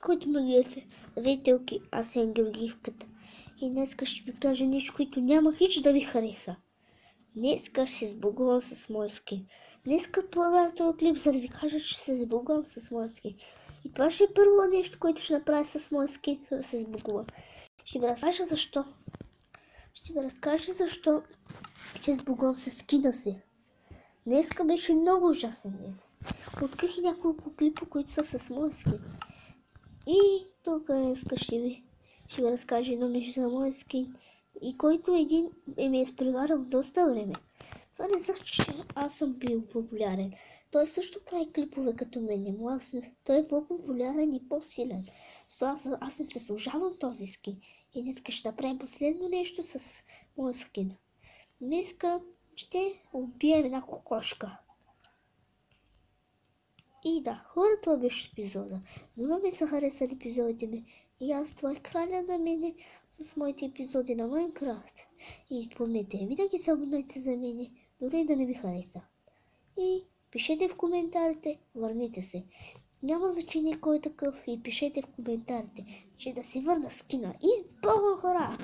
който ме гледате. Зрителки, аз съм Георгиевката. И днеска ще ви кажа нещо, което няма хич да ви хареса. Днеска ще се сбогувам с моя скин. Днеска правя този клип, за да ви кажа, че се сбогувам с моя скин. И това ще е първо нещо, което ще направя с моя скин, за да се сбогувам. Ще ви разкажа защо. Ще сбогувам с скина си. Днеска беше много ужасен ден. Открих няколко клипа, които са с моя скин. И тук днеска ще ви разкажа едно нещо за моя скин. И който един ме е изпреварил доста време. Това не значи, че аз съм бил популярен. Той също прави клипове като мен, но той е по-популярен и по-силен. Аз не се служавам този скин. И днеска ще направим последно нещо с моя скин. Днеска ще убием една кокошка. И да, хора, това беше епизода. Много ми са харесали епизодите ми. И аз това е краля на мене с моите епизоди на Майнкрафт. И помните, винаги се абонуйте за мене, дори да не ви хареса. И пишете в коментарите, върнете се. Няма значение кой е такъв и пишете в коментарите, че да си върна скина. И с Бога, хора!